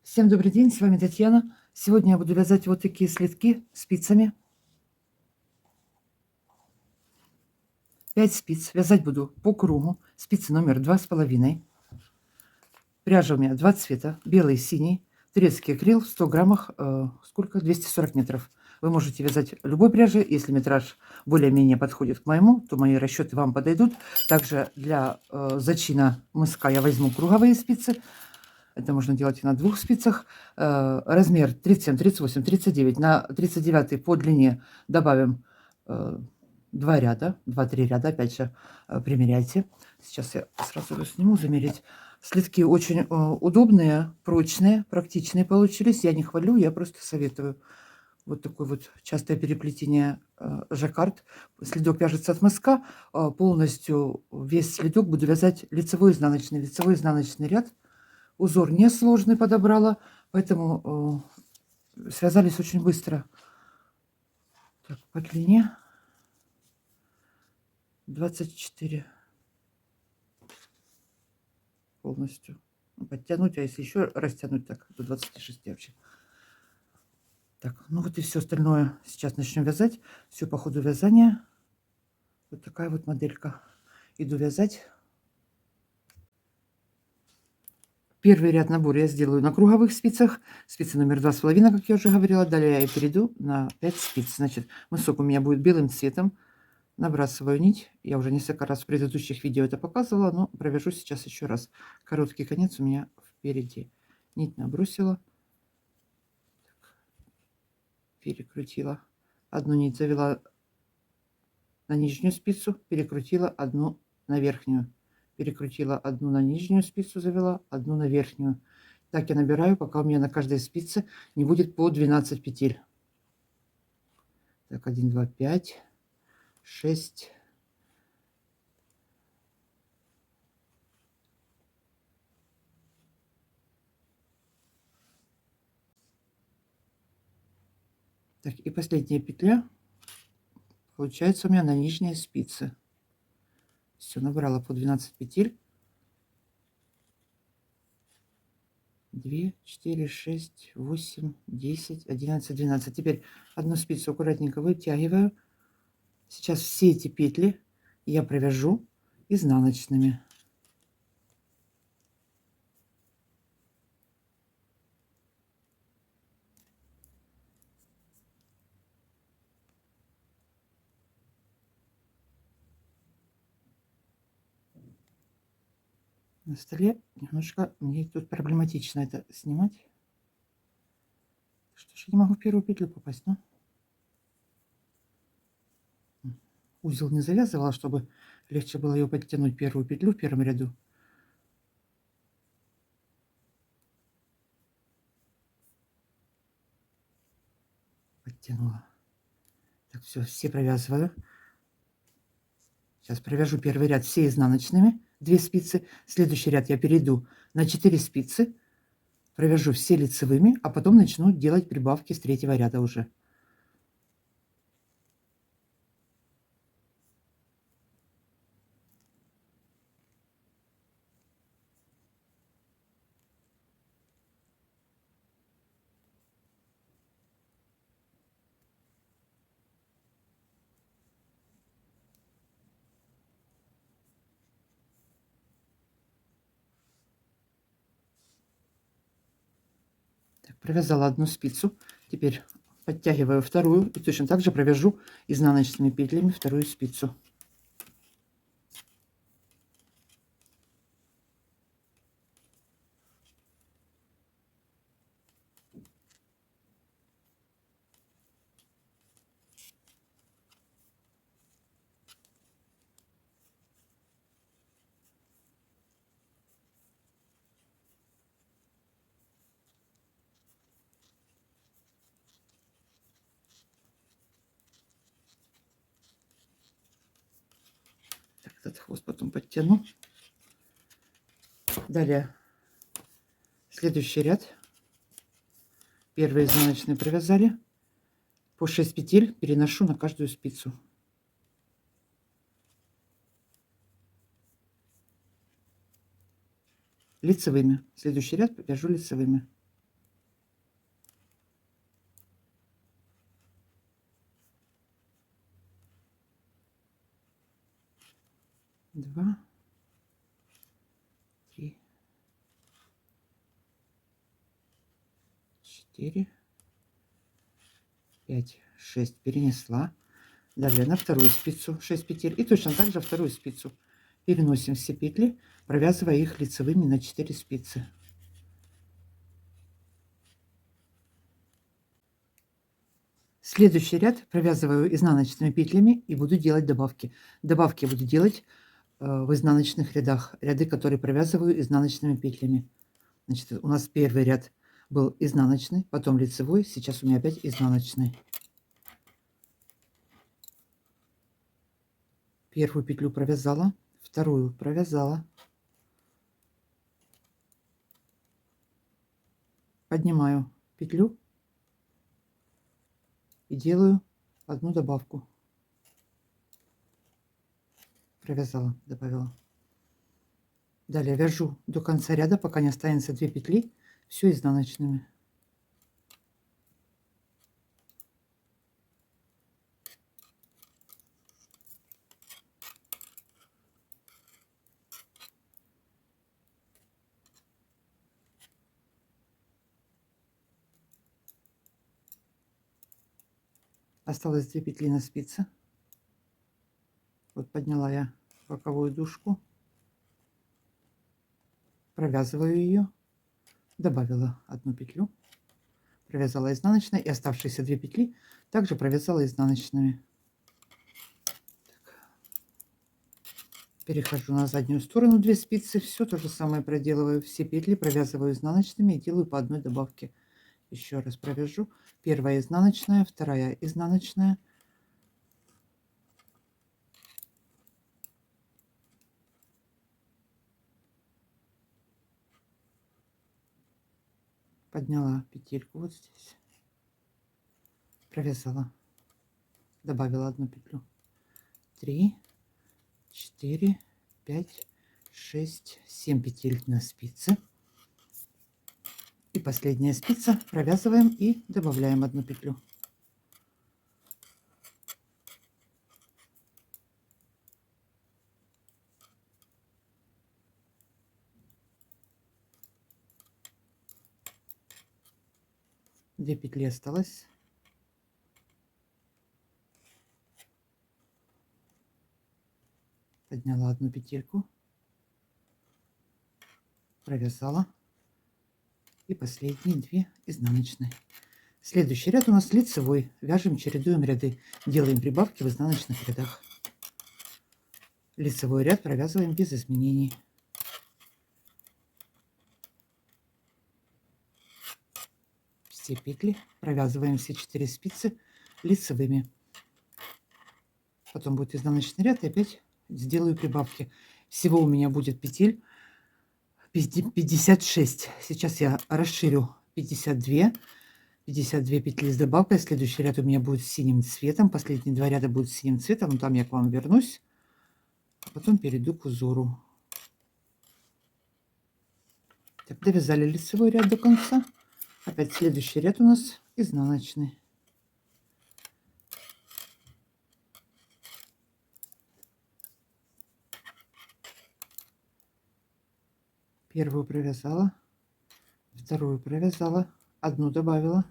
Всем добрый день, с вами Татьяна. Сегодня я буду вязать вот такие слитки спицами. 5 спиц. Вязать буду по кругу. Спицы номер 2,5. Пряжа у меня 2 цвета. Белый и синий. Турецкий акрил в 100 граммах. Сколько? 240 метров. Вы можете вязать любой пряжи. Если метраж более-менее подходит к моему, то мои расчеты вам подойдут. Также для зачина мыска я возьму круговые спицы. Это можно делать и на 2 спицах. Размер 37, 38, 39. На 39 по длине добавим 2 ряда, 2-3 ряда. Опять же, примеряйте. Сейчас я сразу его сниму, замерить. Слитки очень удобные, прочные, практичные получились. Я не хвалю, я просто советую. Вот такое вот частое переплетение жаккард. Следок вяжется от мыска. Полностью весь следок буду вязать лицевой изнаночный ряд. Узор несложный подобрала, поэтому связались очень быстро. Так, по длине 24 полностью. Подтянуть, а если еще растянуть, так до 26 вообще. Так, ну вот и все остальное. Сейчас начнем вязать. Все по ходу вязания. Вот такая вот моделька. Иду вязать. Первый ряд набора я сделаю на круговых спицах. Спица номер 2,5, как я уже говорила. Далее я перейду на 5 спиц. Значит, мысок у меня будет белым цветом. Набрасываю нить. Я уже несколько раз в предыдущих видео это показывала, но провяжу сейчас еще раз. Короткий конец у меня впереди. Нить набросила. Перекрутила. Одну нить завела на нижнюю спицу, перекрутила одну на верхнюю. Перекрутила одну на нижнюю спицу, завела одну на верхнюю. Так я набираю, пока у меня на каждой спице не будет по 12 петель. Так, 1, 2, 5, 6. Так, и последняя петля получается у меня на нижней спице. Все, набрала по 12 петель. 2, 4, 6, 8, 10, 11, 12. Теперь одну спицу аккуратненько вытягиваю. Сейчас все эти петли я провяжу изнаночными. На столе немножко мне тут проблематично это снимать. Что ж, я не могу в первую петлю попасть, ну? Узел не завязывала, чтобы легче было ее подтянуть, первую петлю в первом ряду. Подтянула. Так, все провязываю. Сейчас провяжу первый ряд все изнаночными, 2 спицы. Следующий ряд я перейду на 4 спицы, провяжу все лицевыми, а потом начну делать прибавки с 3-го ряда уже. Так, провязала одну спицу, теперь подтягиваю вторую и точно так же провяжу изнаночными петлями вторую спицу. Так, этот хвост потом подтяну. Далее следующий ряд. Первый изнаночный провязали. По 6 петель переношу на каждую спицу. Лицевыми. Следующий ряд вяжу лицевыми. 2, 3, 4, 5, 6. Перенесла. Далее на вторую спицу 6 петель. И точно так же вторую спицу переносим все петли, провязывая их лицевыми на 4 спицы. Следующий ряд провязываю изнаночными петлями и буду делать добавки. Добавки я буду делать в изнаночных рядах. Ряды, которые провязываю изнаночными петлями. Значит, у нас первый ряд был изнаночный, потом лицевой, сейчас у меня опять изнаночный. Первую петлю провязала, вторую провязала, поднимаю петлю и делаю одну добавку. Провязала, добавила. Далее вяжу до конца ряда, пока не останется 2 петли, все изнаночными. Осталось 2 петли на спице. Вот подняла я боковую дужку, провязываю ее, добавила одну петлю, провязала изнаночной, и оставшиеся 2 петли также провязала изнаночными. Перехожу на заднюю сторону 2 спицы, все то же самое проделываю, все петли провязываю изнаночными и делаю по одной добавке. Еще раз провяжу. Первая изнаночная, вторая изнаночная, подняла петельку вот здесь, провязала, добавила одну петлю, 3, 4, 5, 6, 7 петель на спице. И последняя спица, провязываем и добавляем одну петлю. Две петли осталось. Подняла одну петельку, провязала, и последние 2 изнаночные. Следующий ряд у нас лицевой. Вяжем, чередуем ряды, делаем прибавки в изнаночных рядах. Лицевой ряд провязываем без изменений. Все петли провязываем, все 4 спицы лицевыми. Потом будет изнаночный ряд, и опять сделаю прибавки. Всего у меня будет петель 56. Сейчас я расширю 52 петли с добавкой. Следующий ряд у меня будет синим цветом. Последние 2 ряда будут синим цветом. Но там я к вам вернусь. А потом перейду к узору. Так, довязали лицевой ряд до конца. Опять следующий ряд у нас изнаночный. Первую провязала, вторую провязала, одну добавила.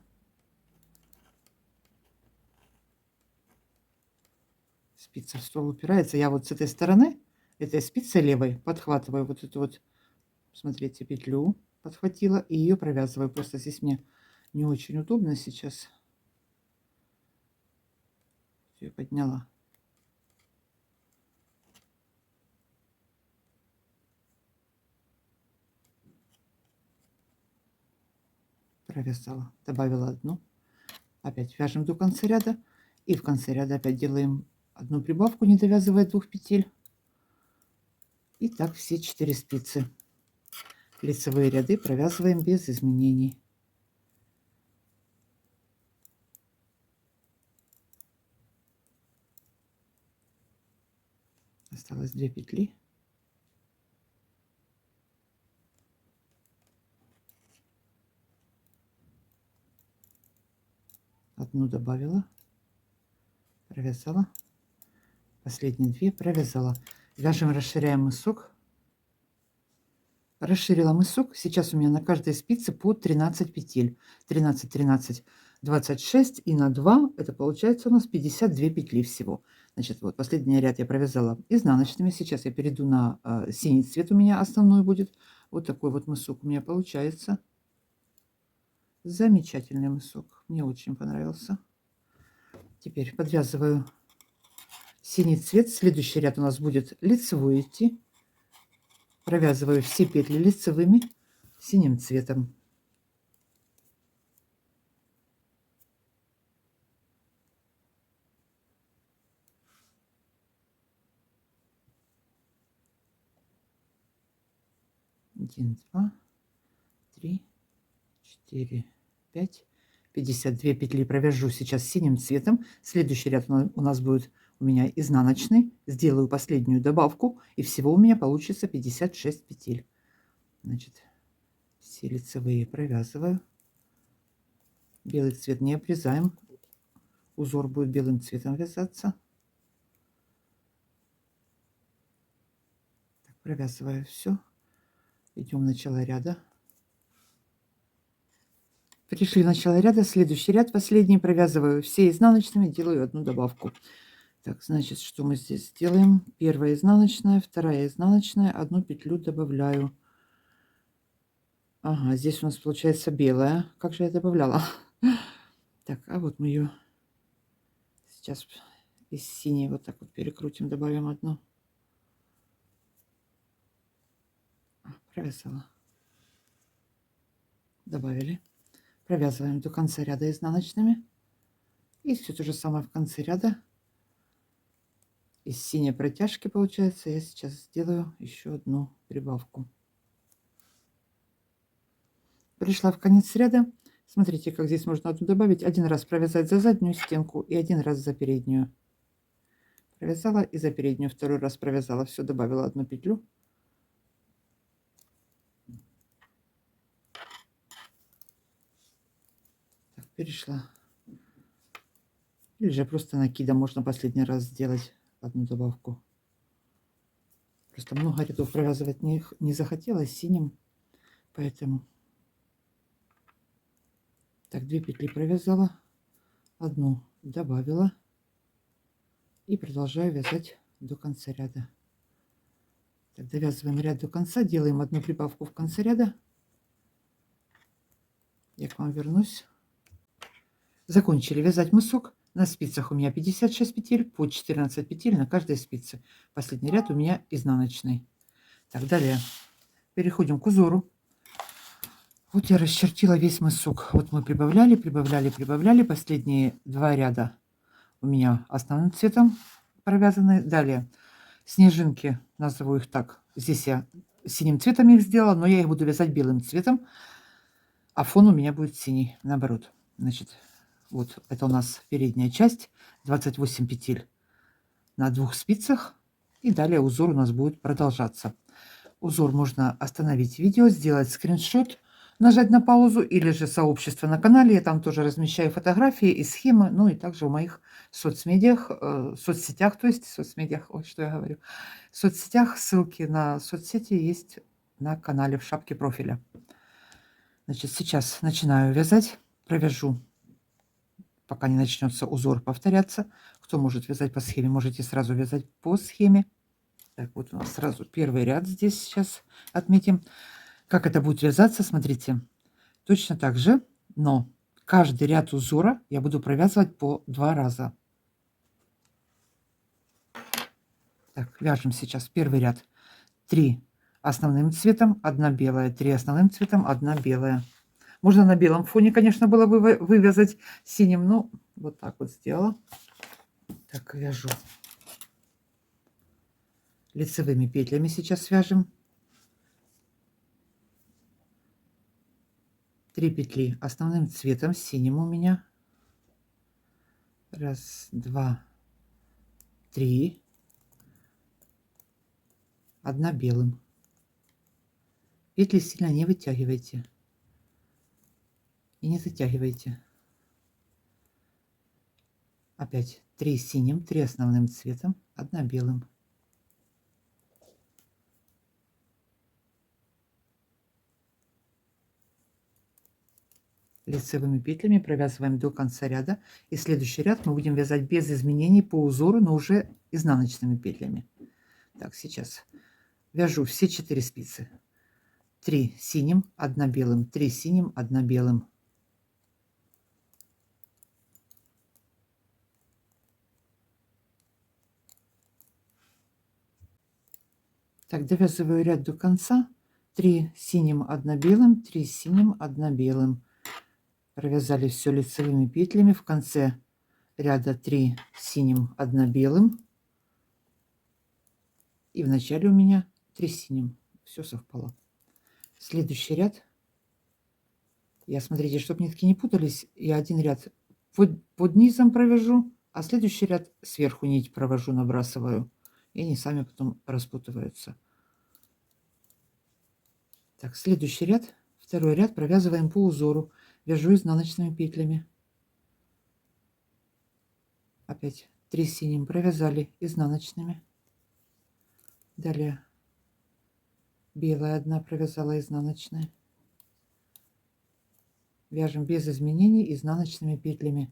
Спица в стол упирается. Я вот с этой стороны, этой спицей левой, подхватываю вот эту вот, смотрите, петлю подхватила и ее провязываю. Просто здесь мне не очень удобно сейчас. Все, подняла. Провязала, добавила одну. Опять вяжем до конца ряда. И в конце ряда опять делаем одну прибавку, не довязывая 2 петель. И так все 4 спицы. Лицевые ряды провязываем без изменений. Осталось 2 петли. Одну добавила, провязала, последние 2 провязала. Вяжем, расширяем мысок. Расширила мысок. Сейчас у меня на каждой спице по 13 петель. 13, 13, 26 и на 2 это получается у нас 52 петли всего. Значит, вот последний ряд я провязала изнаночными. Сейчас я перейду на синий цвет, у меня основной будет. Вот такой вот мысок у меня получается. Замечательный мысок. Мне очень понравился. Теперь подвязываю синий цвет. Следующий ряд у нас будет лицевой идти. Провязываю все петли лицевыми синим цветом. Один, два, три, 4, 5, 52 петли провяжу сейчас синим цветом. Следующий ряд у нас будет у меня изнаночный. Сделаю последнюю добавку, и всего у меня получится 56 петель. Значит, все лицевые провязываю. Белый цвет не обрезаем. Узор будет белым цветом вязаться. Так, провязываю все. Идем в начало ряда. Пришли в начало ряда, следующий ряд, последний, провязываю все изнаночными, делаю одну добавку. Так, значит, что мы здесь делаем? Первая изнаночная, вторая изнаночная, одну петлю добавляю. Ага, здесь у нас получается белая. Как же я добавляла? Так, а вот мы ее сейчас из синей вот так вот перекрутим, добавим одну. Провязала. Добавили. Провязываем до конца ряда изнаночными. И все то же самое в конце ряда. Из синей протяжки получается. Я сейчас сделаю еще одну прибавку. Пришла в конец ряда. Смотрите, как здесь можно одну добавить. Один раз провязать за заднюю стенку и один раз за переднюю. Провязала и за переднюю второй раз провязала. Все, добавила одну петлю. Так, перешла. Или же просто накидом можно последний раз сделать одну добавку. Просто много рядов провязывать не захотелось синим, поэтому. Так, 2 петли провязала, одну добавила и продолжаю вязать до конца ряда. Так, довязываем ряд до конца, делаем одну прибавку в конце ряда. Я к вам вернусь. Закончили вязать мысок. На спицах у меня 56 петель, по 14 петель на каждой спице. Последний ряд у меня изнаночный. Так, далее переходим к узору. Вот я расчертила весь мысок. Вот мы прибавляли, прибавляли, прибавляли. Последние 2 ряда у меня основным цветом провязаны. Далее снежинки, назову их так. Здесь я синим цветом их сделала, но я их буду вязать белым цветом. А фон у меня будет синий, наоборот. Значит, вот это у нас передняя часть. 28 петель на 2 спицах. И далее узор у нас будет продолжаться. Узор можно остановить видео, сделать скриншот, нажать на паузу, или же сообщество на канале. Я там тоже размещаю фотографии и схемы, ну и также в моих соцмедиах, соцсетях, то есть соцмедиах, ой, что я говорю, в соцсетях, ссылки на соцсети есть на канале в шапке профиля. Значит, сейчас начинаю вязать, провяжу, пока не начнется узор повторяться. Кто может вязать по схеме, можете сразу вязать по схеме. Так, вот у нас сразу первый ряд здесь сейчас отметим. Как это будет вязаться, смотрите. Точно так же, но каждый ряд узора я буду провязывать по 2 раза. Так, вяжем сейчас первый ряд. 3 основным цветом, 1 белая, 3 основным цветом, 1 белая. Можно на белом фоне, конечно, было вывязать синим, но вот так вот сделала. Так, вяжу. Лицевыми петлями сейчас свяжем. 3 петли основным цветом, синим у меня. Раз, два, 3. 1 белым. Петли сильно не вытягивайте. И не затягивайте. Опять 3 синим, 3 основным цветом, 1 белым. Лицевыми петлями провязываем до конца ряда. И следующий ряд мы будем вязать без изменений по узору, но уже изнаночными петлями. Так, сейчас вяжу все 4 спицы. 3 синим, 1 белым, 3 синим, 1 белым. Так, довязываю ряд до конца. 3 синим, 1 белым, 3 синим, 1 белым. Провязали все лицевыми петлями. В конце ряда 3 синим, 1 белым. И в начале у меня 3 синим. Все совпало. Следующий ряд. Я, смотрите, чтобы нитки не путались, я один ряд под низом провяжу, а следующий ряд сверху нить провожу, набрасываю. И они сами потом распутываются. Так, следующий ряд, второй ряд провязываем по узору. Вяжу изнаночными петлями. Опять 3 синим провязали изнаночными. Далее белая 1 провязала изнаночная. Вяжем без изменений изнаночными петлями.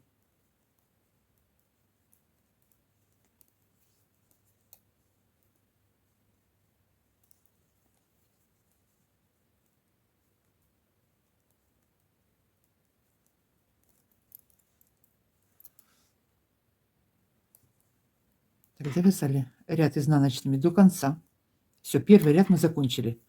Так, довязали ряд изнаночными до конца. Все, первый ряд мы закончили.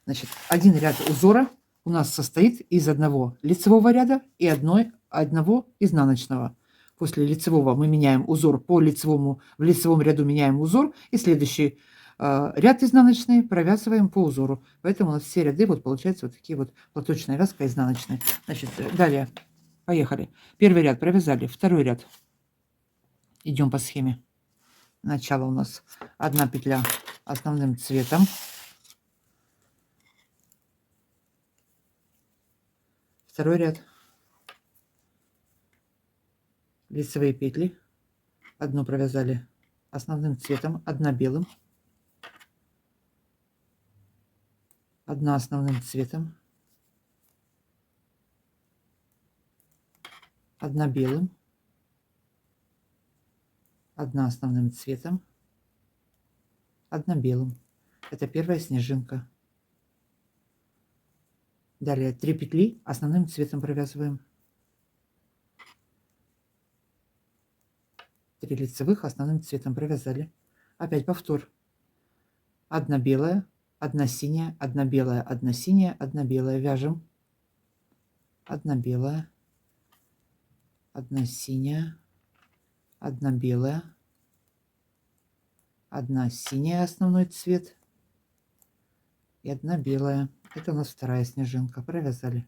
Значит, один ряд узора у нас состоит из одного лицевого ряда и одного изнаночного. После лицевого мы меняем узор по лицевому, в лицевом ряду меняем узор, и следующий ряд изнаночный провязываем по узору. Поэтому у нас все ряды вот получаются вот такие вот платочная вязка изнаночная. Значит, далее, поехали. Первый ряд провязали, второй ряд. Идем по схеме. Начало у нас 1 петля основным цветом. Второй ряд. Лицевые петли. Одну провязали основным цветом, 1 белым, 1 основным цветом, 1 белым, 1 основным цветом, 1 белым. Это первая снежинка. Далее 3 петли основным цветом провязываем. 3 лицевых основным цветом провязали. Опять повтор. 1 белая, 1 синяя, 1 белая, 1 синяя, 1 белая. Вяжем. 1 белая, 1 синяя, 1 белая, 1 синяя основной цвет и 1 белая. Это у нас вторая снежинка. Провязали.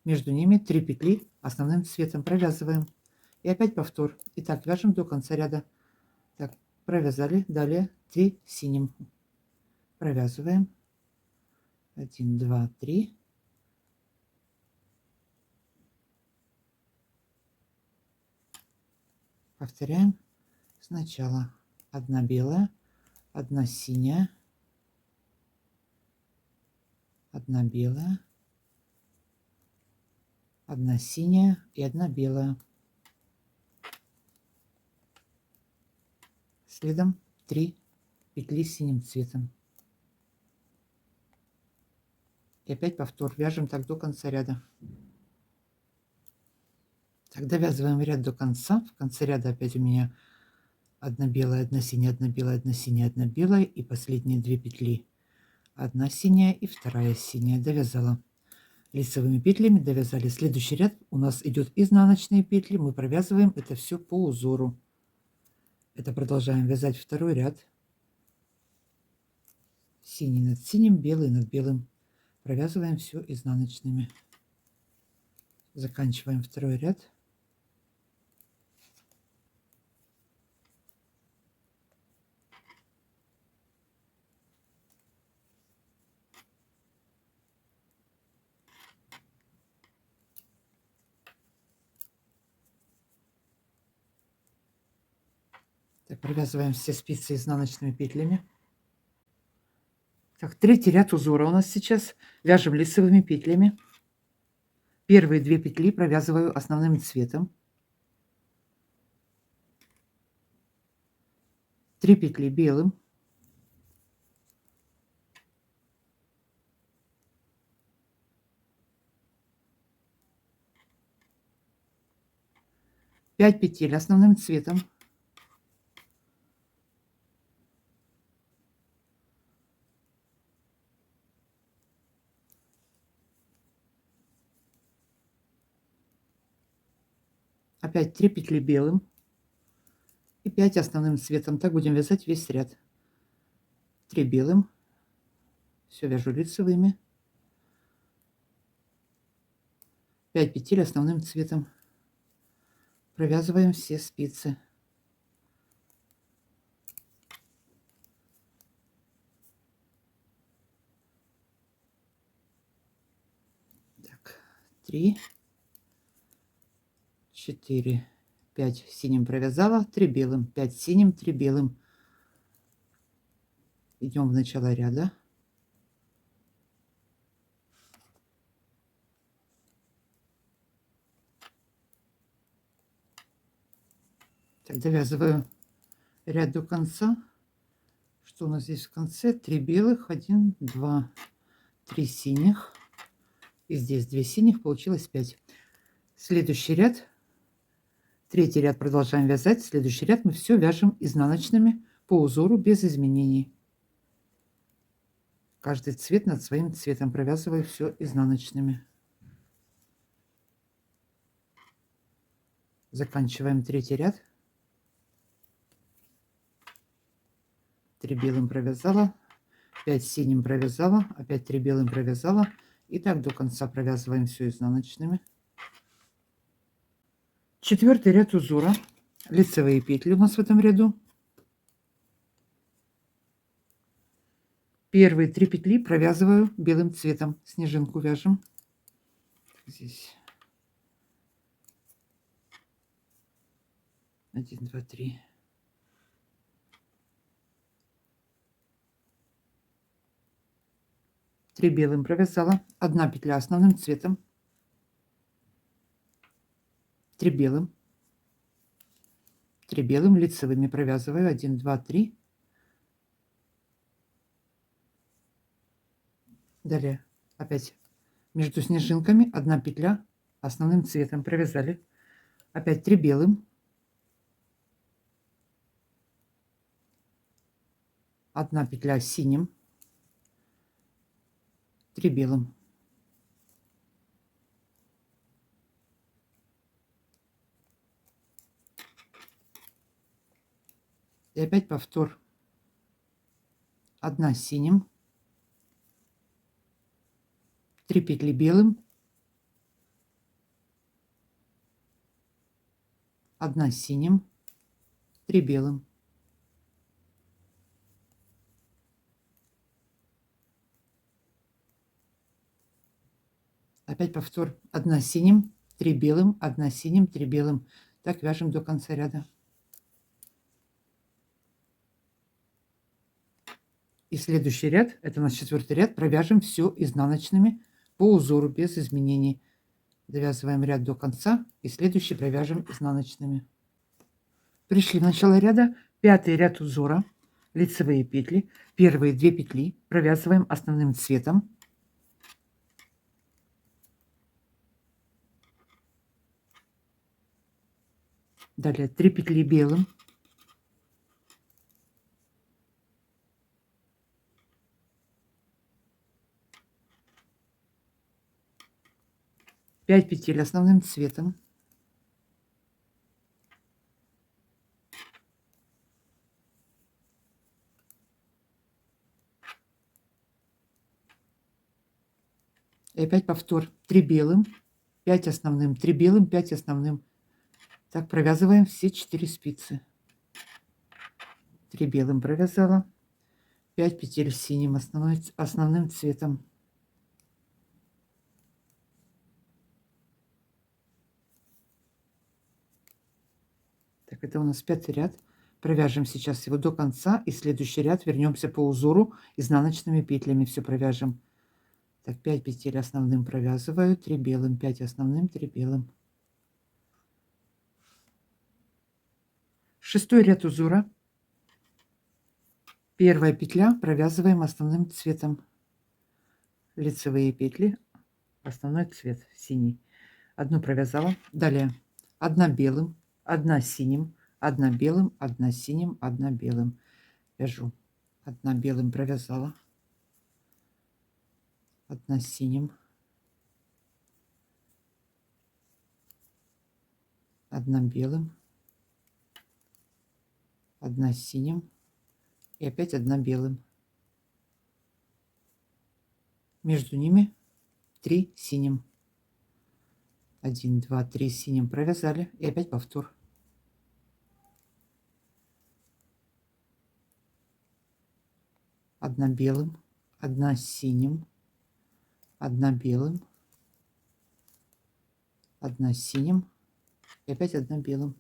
Между ними 3 петли основным цветом провязываем. И опять повтор. Итак, вяжем до конца ряда. Так, провязали. Далее 3 синим. Провязываем. 1, 2, 3. Повторяем сначала. 1 белая, 1 синяя, 1 белая, 1 синяя и 1 белая. Следом 3 петли синим цветом. И опять повтор. Вяжем так до конца ряда. Так, довязываем ряд до конца. В конце ряда опять у меня 1 белая, 1 синяя, 1 белая, 1 синяя, 1 белая. И последние 2 петли. 1 синяя и 2 синяя. Довязала. Лицевыми петлями довязали. Следующий ряд у нас идет изнаночные петли. Мы провязываем это все по узору. Это продолжаем вязать второй ряд. Синий над синим, белый над белым. Провязываем все изнаночными. Заканчиваем второй ряд. Так, провязываем все спицы изнаночными петлями. Так, третий ряд узора у нас сейчас. Вяжем лицевыми петлями. Первые 2 петли провязываю основным цветом. 3 петли белым. 5 петель основным цветом. Опять 3 петли белым и 5 основным цветом. Так будем вязать весь ряд. 3 белым. Все вяжу лицевыми. 5 петель основным цветом. Провязываем все спицы. Так, 3, 4, 5 синим провязала, 3 белым, 5 синим, 3 белым. Идем в начало ряда. Так, довязываю ряд до конца. Что у нас здесь в конце? 3 белых, 1, 2, 3 синих. И здесь 2 синих, получилось 5. Следующий ряд, третий ряд продолжаем вязать. Следующий ряд мы все вяжем изнаночными по узору без изменений. Каждый цвет над своим цветом провязываю все изнаночными. Заканчиваем третий ряд. 3 белым провязала, 5 синим провязала, опять 3 белым провязала. И так до конца провязываем все изнаночными. Четвертый ряд узора. Лицевые петли у нас в этом ряду. Первые 3 петли провязываю белым цветом. Снежинку вяжем. Здесь 1, 2, 3. Три белым провязала, 1 петля основным цветом, 3 белым, 3 белым лицевыми провязываю, 1, 2, 3. Далее опять между снежинками 1 петля основным цветом провязали, опять 3 белым, 1 петля синим, 3 белым. И опять повтор. 1 синим, 3 петли белым, 1 синим, 3 белым. Опять повтор. 1 синим, 3 белым, 1 синим, 3 белым. Так вяжем до конца ряда. И следующий ряд, это у нас 4-й ряд, провяжем все изнаночными по узору без изменений. Довязываем ряд до конца и следующий провяжем изнаночными. Пришли в начало ряда, 5-й ряд узора, лицевые петли. Первые 2 петли провязываем основным цветом. Далее 3 петли белым. Пять петель основным цветом. И опять повтор. 3 белым, 5 основным, 3 белым, 5 основным. Так провязываем все 4 спицы. 3 белым провязала, 5 петель синим основным цветом. Так, это у нас 5-й ряд. Провяжем сейчас его до конца, и следующий ряд вернемся по узору изнаночными петлями. Все провяжем Так, 5 петель основным провязываю, 3 белым, 5 основным, 3 белым. Шестой ряд узора. Первая петля провязываем основным цветом. Лицевые петли, основной цвет синий. Одну провязала. Далее 1 белым, 1 синим, 1 белым, 1 синим, 1 белым. Вяжу. 1 белым провязала, 1 синим, 1 белым, 1 синим и опять 1 белым. Между ними 3 синим. 1, 2, 3 синим провязали и опять повтор. Одна белым, 1 синим, 1 белым, 1 синим и опять 1 белым.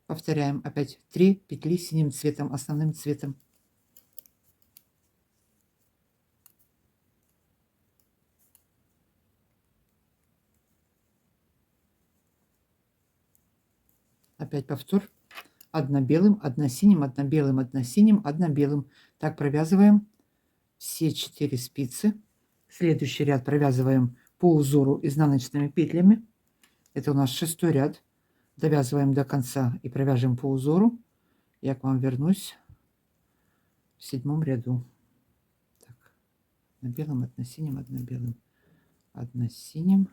Повторяем опять 3 петли синим цветом, основным цветом. Опять повтор. 1 белым, 1 синим, 1 белым, 1 синим, 1 белым. Так провязываем все 4 спицы. Следующий ряд провязываем по узору изнаночными петлями. Это у нас 6-й ряд. Довязываем до конца и провяжем по узору. Я к вам вернусь в 7-м ряду. Так, 1 белым, 1 синим, 1 белым, 1 синим,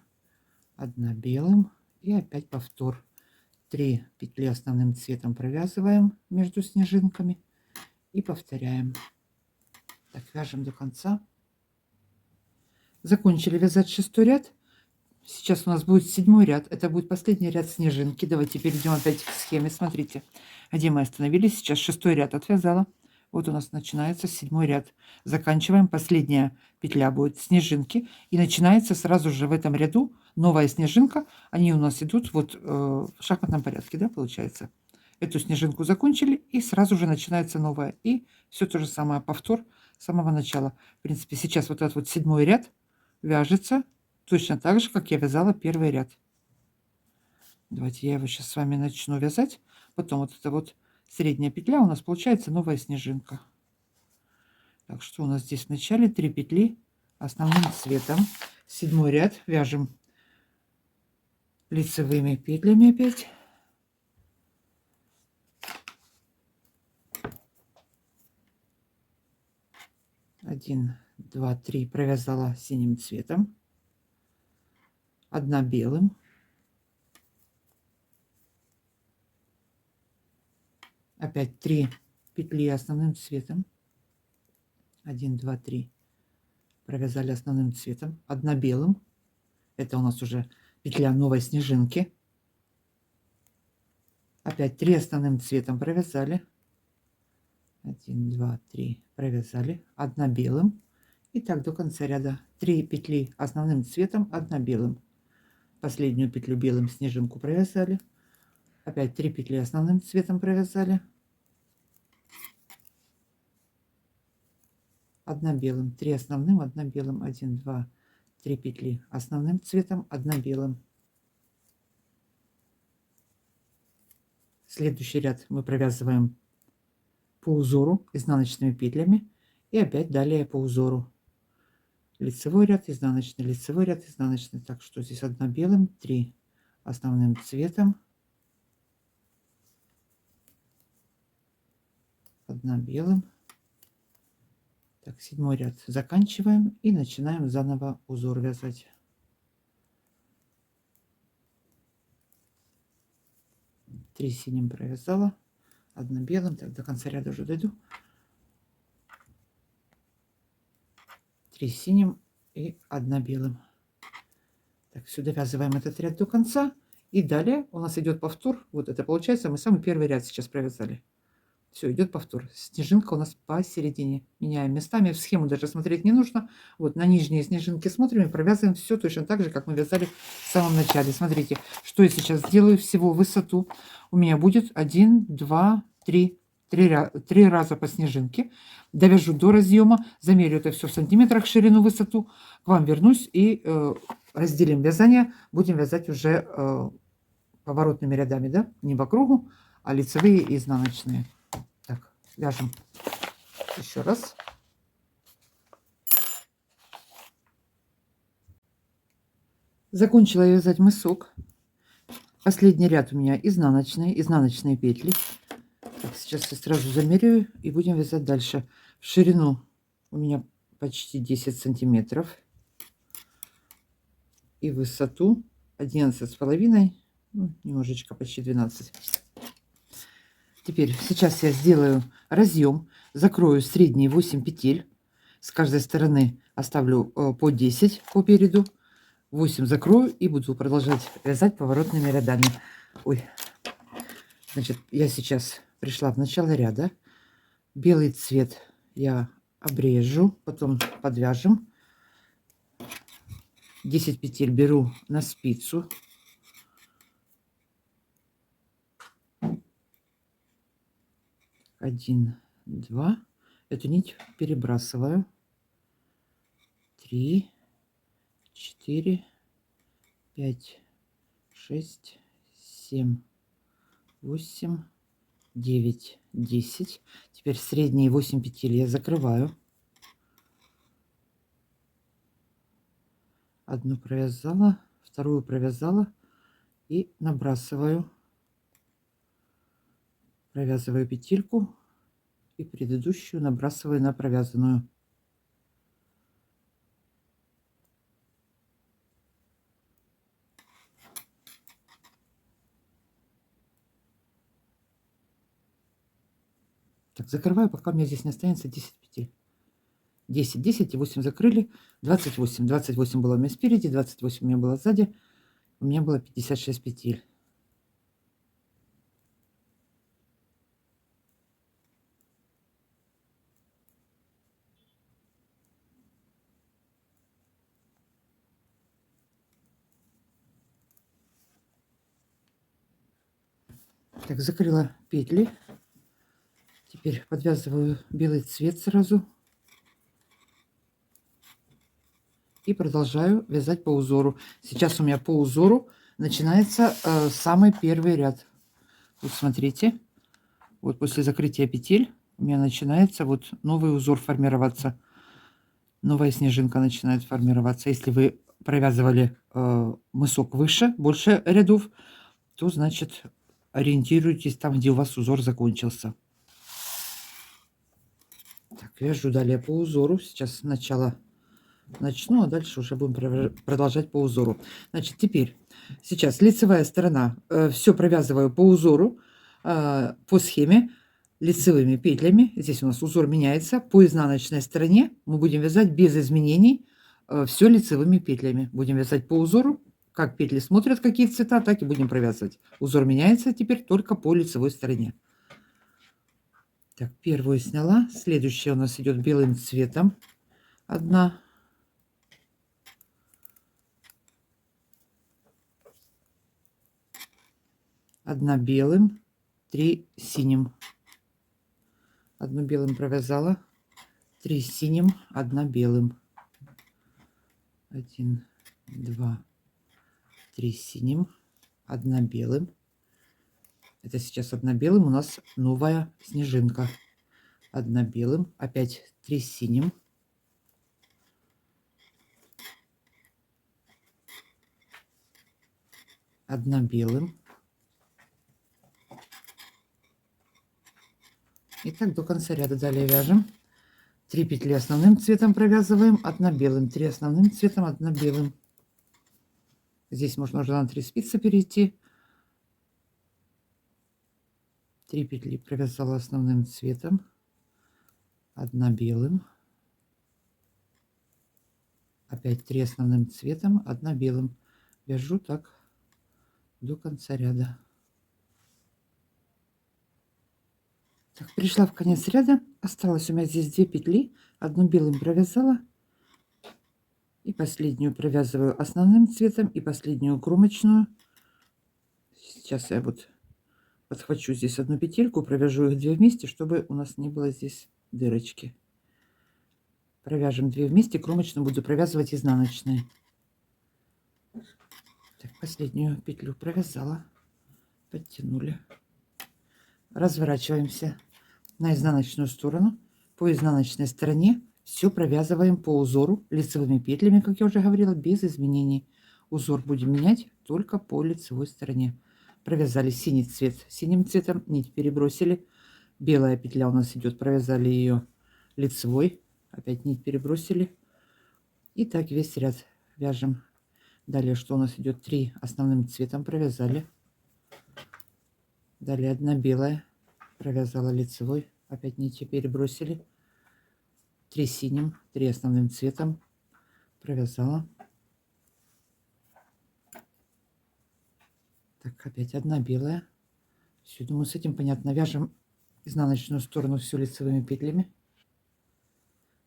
1 белым и опять повтор. 3 петли основным цветом провязываем между снежинками и повторяем. Так, вяжем до конца. Закончили вязать 6-й ряд. Сейчас у нас будет 7-й ряд. Это будет последний ряд снежинки. Давайте перейдем опять к схеме. Смотрите, где мы остановились. Сейчас 6-й ряд отвязала. Вот у нас начинается 7-й ряд. Заканчиваем. Последняя петля будет снежинки. И начинается сразу же в этом ряду новая снежинка. Они у нас идут вот в шахматном порядке, да, получается. Эту снежинку закончили, и сразу же начинается новая. И все то же самое, повтор с самого начала. В принципе, сейчас вот этот вот 7-й ряд вяжется точно так же, как я вязала 1-й ряд. Давайте я его сейчас с вами начну вязать. Потом вот эта вот средняя петля у нас получается новая снежинка. Так, что у нас здесь в начале? 3 петли основным цветом. 7-й ряд вяжем лицевыми петлями опять. Один, два, три провязала синим цветом. 1 белым. Опять 3 петли основным цветом. 1, 2, 3 провязали основным цветом. 1 белым. Это у нас уже петля новой снежинки. Опять 3 основным цветом провязали. 1, 2, 3 провязали. 1 белым. И так до конца ряда. 3 петли основным цветом, 1 белым. Последнюю петлю белым снежинку провязали. Опять 3 петли основным цветом провязали. 1 белым, 3 основным, 1 белым, 1, 2, 3 петли основным цветом, 1 белым. Следующий ряд мы провязываем по узору изнаночными петлями и опять далее по узору. Лицевой ряд, изнаночный, лицевой ряд, изнаночный. Так что здесь 1 белым, 3 основным цветом, 1 белым. Так, 7-й ряд заканчиваем и начинаем заново узор вязать. Три синим провязала, 1 белым. Так, до конца ряда уже дойду. 3 синим и 1 белым. Так, все, довязываем этот ряд до конца. И далее у нас идет повтор. Вот это получается, мы самый первый ряд сейчас провязали. Все, идет повтор. Снежинка у нас посередине. Меняем местами. В схему даже смотреть не нужно. Вот на нижние снежинки смотрим и провязываем все точно так же, как мы вязали в самом начале. Смотрите, что я сейчас сделаю. Всего высоту у меня будет 1, 2, три раза по снежинке, довяжу до разъема, замерю это все в сантиметрах, ширину, высоту, к вам вернусь и разделим вязание, будем вязать уже поворотными рядами, да, не по кругу, а лицевые и изнаночные. Так, вяжем еще раз. Закончила я вязать мысок. Последний ряд у меня изнаночные петли. Так, сейчас я сразу замеряю и будем вязать дальше. В ширину у меня почти 10 сантиметров. И в высоту 11,5, ну, немножечко, почти 12. Теперь сейчас я сделаю разъем, закрою средние 8 петель. С каждой стороны оставлю по 10 по переду. 8 закрою и буду продолжать вязать поворотными рядами. Ой, значит, я сейчас пришла в начало ряда. Белый цвет я обрежу, потом подвяжем. 10 петель беру на спицу. Один, два. Эту нить перебрасываю. 3, 4, 5, 6, 7, 8, 9, 10. Теперь средние 8 петель я закрываю. Одну провязала, вторую провязала и набрасываю. Провязываю петельку и предыдущую набрасываю на провязанную. Так, закрываю, пока у меня здесь не останется 10 петель. 10, 10 и 8 закрыли. 28. 28 было у меня спереди, 28 у меня было сзади. У меня было 56 петель. Так, закрыла петли. Теперь подвязываю белый цвет сразу. И продолжаю вязать по узору. Сейчас у меня по узору начинается самый первый ряд. Вот смотрите. Вот после закрытия петель у меня начинается вот новый узор формироваться. Новая снежинка начинает формироваться. Если вы провязывали мысок выше, больше рядов, то значит ориентируйтесь там, где у вас узор закончился. Так, вяжу далее по узору. Сейчас сначала начну, а дальше уже будем продолжать по узору. Значит, теперь сейчас лицевая сторона. Все провязываю по узору, по схеме, лицевыми петлями. Здесь у нас узор меняется. По изнаночной стороне мы будем вязать без изменений, все лицевыми петлями. Будем вязать по узору. Как петли смотрят, какие цвета, так и будем провязывать. Узор меняется теперь только по лицевой стороне. Так, первую сняла. Следующая у нас идет белым цветом. Одна. Одна белым, 3 синим. Одну белым провязала, 3 синим, 1 белым. 1, 2, 3 синим, 1 белым. Это сейчас 1 белым у нас новая снежинка. 1 белым, опять 3 синим. 1 белым. И так до конца ряда далее вяжем. 3 петли основным цветом провязываем, 1 белым, 3 основным цветом, 1 белым. Здесь можно уже на 3 спицы перейти. 3 петли провязала основным цветом, 1 белым, опять 3 основным цветом, 1 белым. Вяжу так до конца ряда. Так, пришла в конец ряда, осталось у меня здесь 2 петли, 1 белым провязала и последнюю провязываю основным цветом и последнюю кромочную. Сейчас я вот подхвачу здесь одну петельку, провяжу их 2 вместе, чтобы у нас не было здесь дырочки. Провяжем 2 вместе, кромочную буду провязывать изнаночной. Так, последнюю петлю провязала, подтянули. Разворачиваемся на изнаночную сторону. По изнаночной стороне все провязываем по узору лицевыми петлями, как я уже говорила, без изменений. Узор будем менять только по лицевой стороне. Провязали синий цвет синим цветом, нить перебросили. Белая петля у нас идет, провязали ее лицевой, опять нить перебросили. И так весь ряд вяжем. Далее, что у нас идет, 3 основным цветом провязали. Далее 1 белая, провязала лицевой, опять нити перебросили. 3 синим, 3 основным цветом провязала. Так, опять 1 белая. Все, думаю, с этим понятно. Вяжем изнаночную сторону все лицевыми петлями.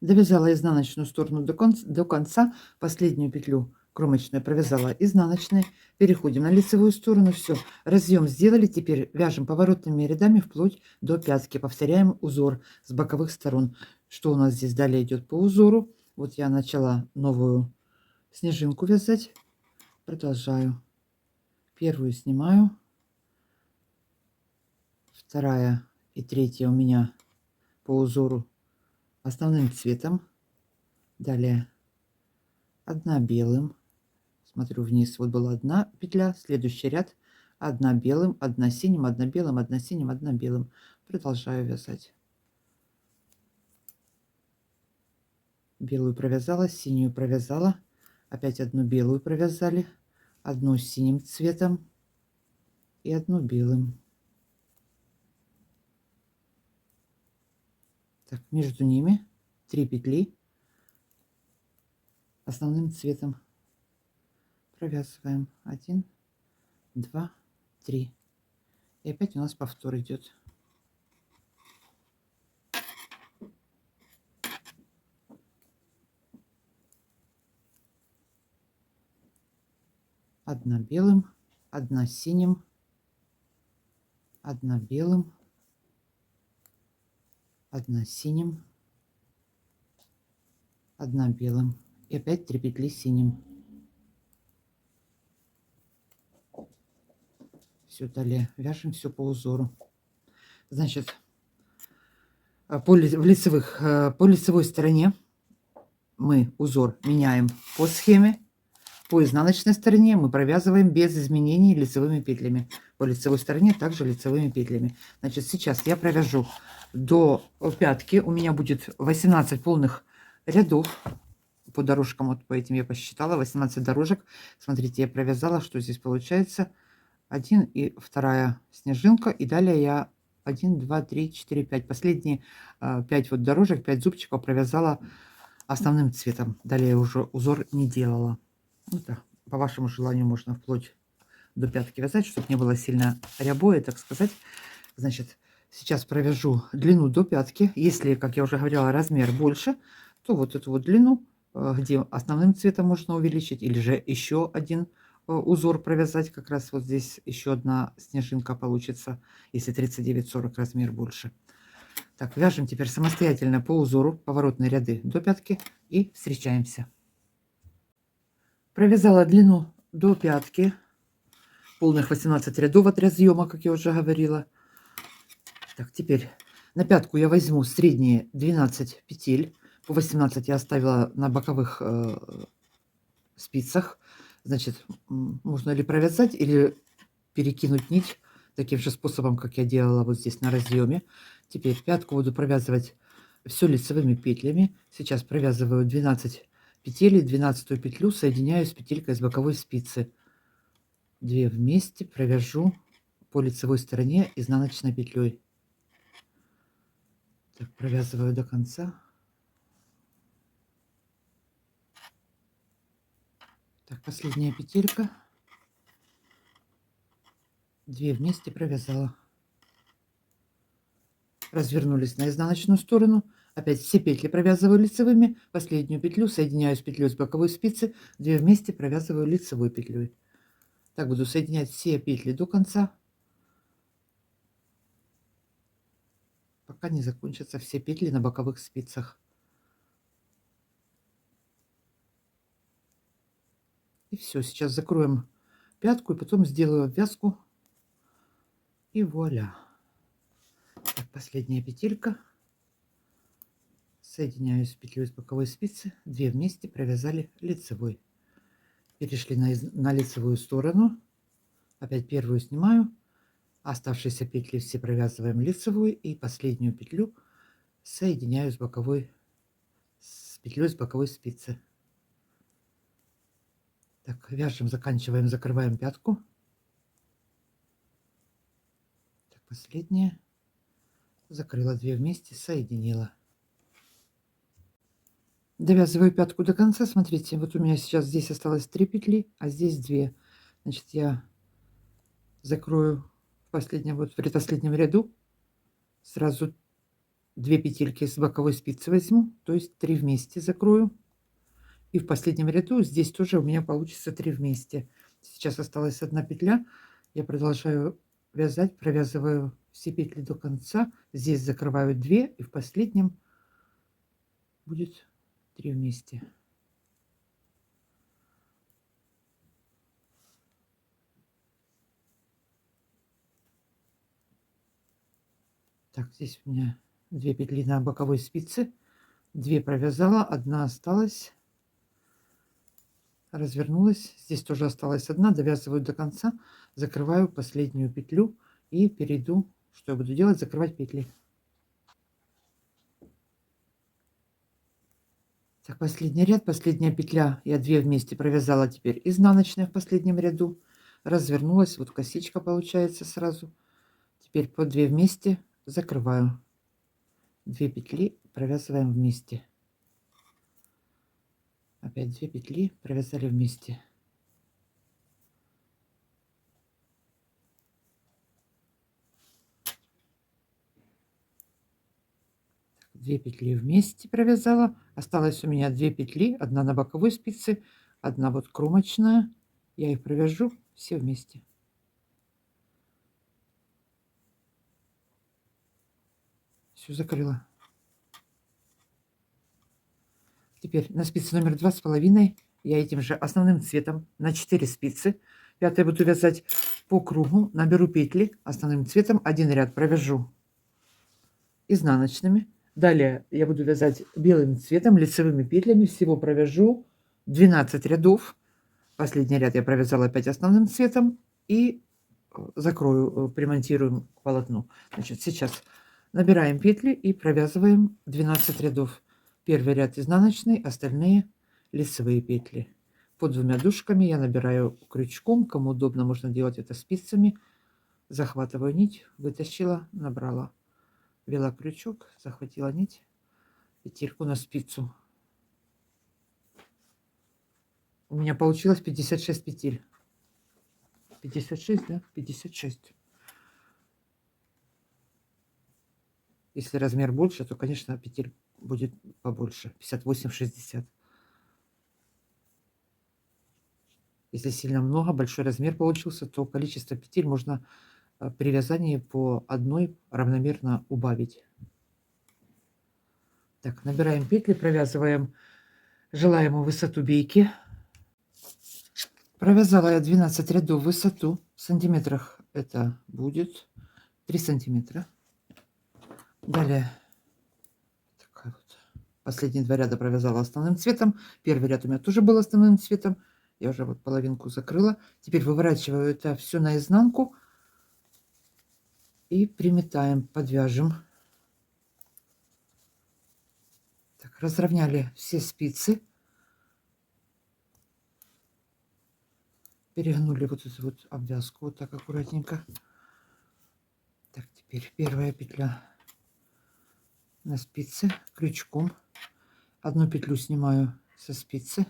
Довязала изнаночную сторону до конца. Последнюю петлю кромочную провязала изнаночной. Переходим на лицевую сторону. Все, разъем сделали. Теперь вяжем поворотными рядами вплоть до пятки. Повторяем узор с боковых сторон. Что у нас здесь далее идет по узору? Вот я начала новую снежинку вязать. Продолжаю. Первую снимаю. Вторая и третья у меня по узору основным цветом. Далее 1 белым. Смотрю вниз. Вот была 1 петля. Следующий ряд 1 белым, 1 синим, 1 белым, 1 синим, 1 белым. Продолжаю вязать. Белую провязала, синюю провязала. Опять 1 белую провязали. 1 синим цветом и 1 белым. Так, между ними 3 петли основным цветом провязываем. 1, 2, 3. И опять у нас повтор идет. Одна белым, 1 синим, 1 белым, 1 синим, 1 белым. И опять 3 петли синим. Все, далее вяжем все по узору. Значит, по лицевой стороне мы узор меняем по схеме. По изнаночной стороне мы провязываем без изменений лицевыми петлями. По лицевой стороне также лицевыми петлями. Значит, сейчас я провяжу до пятки. У меня будет 18 полных рядов. По дорожкам, вот по этим я посчитала, 18 дорожек. Смотрите, я провязала, что здесь получается. 1 и 2 снежинка. И далее я 1, 2, 3, 4, 5. Последние 5 вот дорожек, 5 зубчиков провязала основным цветом. Далее я уже узор не делала. Это по вашему желанию можно вплоть до пятки вязать, чтобы не было сильно рябое, так сказать. Значит, сейчас провяжу длину до пятки. Если, как я уже говорила, размер больше, то вот эту вот длину, где основным цветом можно увеличить, или же еще один узор провязать. Как раз вот здесь еще 1 снежинка получится, если 39-40 размер больше. Так, вяжем теперь самостоятельно по узору поворотные ряды до пятки и встречаемся. Провязала длину до пятки, полных 18 рядов от разъема, как я уже говорила. Так, теперь на пятку я возьму средние 12 петель. По 18 я оставила на боковых спицах. Значит, можно или провязать, или перекинуть нить таким же способом, как я делала вот здесь на разъеме. Теперь пятку буду провязывать все лицевыми петлями. Сейчас провязываю 12 петель, 12 петлю соединяю с петелькой с боковой спицы. 2 вместе провяжу по лицевой стороне изнаночной петлей. Так, провязываю до конца. Так, последняя петелька. 2 вместе провязала. Развернулись на изнаночную сторону. Опять все петли провязываю лицевыми. Последнюю петлю соединяю с петлей с боковой спицы. 2 вместе провязываю лицевой петлей. Так буду соединять все петли до конца. пока не закончатся все петли на боковых спицах. И все, сейчас закроем пятку и потом сделаю обвязку. И вуаля. Так, последняя петелька. Соединяю с петлей с боковой спицы. 2 вместе провязали лицевой. Перешли на лицевую сторону. Опять первую снимаю. Оставшиеся петли все провязываем лицевую. И последнюю петлю соединяю с петлей с боковой спицы. Так, вяжем, заканчиваем, закрываем пятку. Так, последняя. Закрыла 2 вместе, соединила. Довязываю пятку до конца. Смотрите, вот у меня сейчас здесь осталось 3 петли, а здесь 2. Значит, я закрою в предпоследнем ряду сразу 2 петельки с боковой спицы возьму, то есть 3 вместе закрою. И в последнем ряду здесь тоже у меня получится 3 вместе. Сейчас осталась 1 петля. Я продолжаю вязать, провязываю все петли до конца. Здесь закрываю 2 и в последнем будет 3 вместе. Так, здесь у меня 2 петли на боковой спице, 2 провязала, 1 осталась, развернулась, здесь тоже осталась 1, довязываю до конца, закрываю последнюю петлю и перейду, что я буду делать, закрывать петли. Так, последний ряд, последняя петля, я 2 вместе провязала, теперь изнаночная в последнем ряду, развернулась, вот косичка получается сразу, теперь по 2 вместе закрываю, 2 петли провязываем вместе. Опять 2 петли провязали вместе. Так, 2 петли вместе провязала. Осталось у меня 2 петли, 1 на боковой спице, 1 вот кромочная. Я их провяжу все вместе. Все закрыла. Теперь на спице номер 2,5 я этим же основным цветом на 4 спицы. 5 буду вязать по кругу, наберу петли основным цветом, 1 ряд провяжу изнаночными. Далее я буду вязать белым цветом, лицевыми петлями, всего провяжу 12 рядов. Последний ряд я провязала опять основным цветом и закрою, примонтируем к полотну. Значит, сейчас набираем петли и провязываем 12 рядов. Первый ряд изнаночный, остальные лицевые петли. Под 2 дужками я набираю крючком, кому удобно, можно делать это спицами. Захватываю нить, вытащила, набрала, ввела крючок, захватила нить, петельку на спицу. У меня получилось 56 петель. 56, да? 56. Если размер больше, то, конечно, петель будет побольше. 58-60. Если сильно много, большой размер получился, то количество петель можно при вязании по одной равномерно убавить. Так, набираем петли, провязываем желаемую высоту бейки. Провязала я 12 рядов в высоту. В сантиметрах это будет 3 сантиметра. Далее такая вот. Последние 2 ряда провязала основным цветом. Первый ряд у меня тоже был основным цветом. Я уже вот половинку закрыла. Теперь выворачиваю это все наизнанку и приметаем, подвяжем. Так, разровняли все спицы. Перегнули вот эту вот обвязку вот так аккуратненько. Так, теперь первая петля на спице крючком. 1 петлю снимаю со спицы.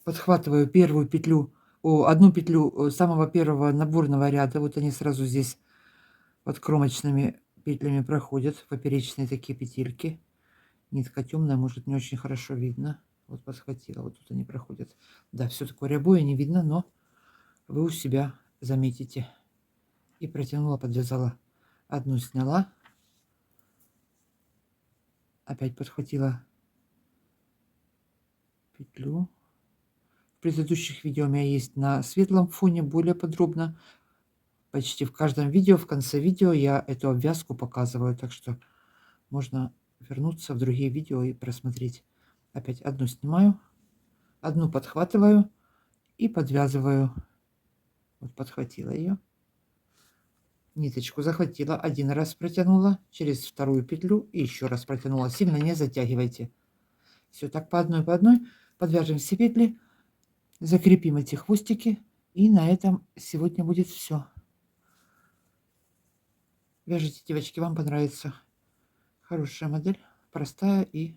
Подхватываю первую петлю, 1 петлю самого первого наборного ряда. Вот они сразу здесь под кромочными петлями проходят. Поперечные такие петельки. Нитка темная, может, не очень хорошо видно. Вот подхватила, вот тут они проходят. Да, все такое рябое, не видно, но вы у себя заметите. И протянула, подвязала Одну сняла. Опять подхватила петлю. В предыдущих видео у меня есть на светлом фоне более подробно. Почти в каждом видео, в конце видео я эту обвязку показываю. Так что можно вернуться в другие видео и просмотреть. Опять одну снимаю, одну подхватываю и подвязываю. Вот подхватила ее. Ниточку захватила, один раз протянула через вторую петлю и еще раз протянула. Сильно не затягивайте. Все так по одной подвяжем все петли, закрепим эти хвостики, и на этом сегодня будет все. Вяжите, девочки, вам понравится. Хорошая модель, простая и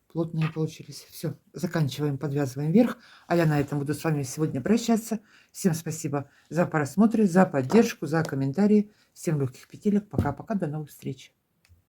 плотные получились. Все, заканчиваем, подвязываем вверх. А я на этом буду с вами сегодня прощаться. Всем спасибо за просмотр, за поддержку, за комментарии. Всем легких петелек. Пока-пока, до новых встреч.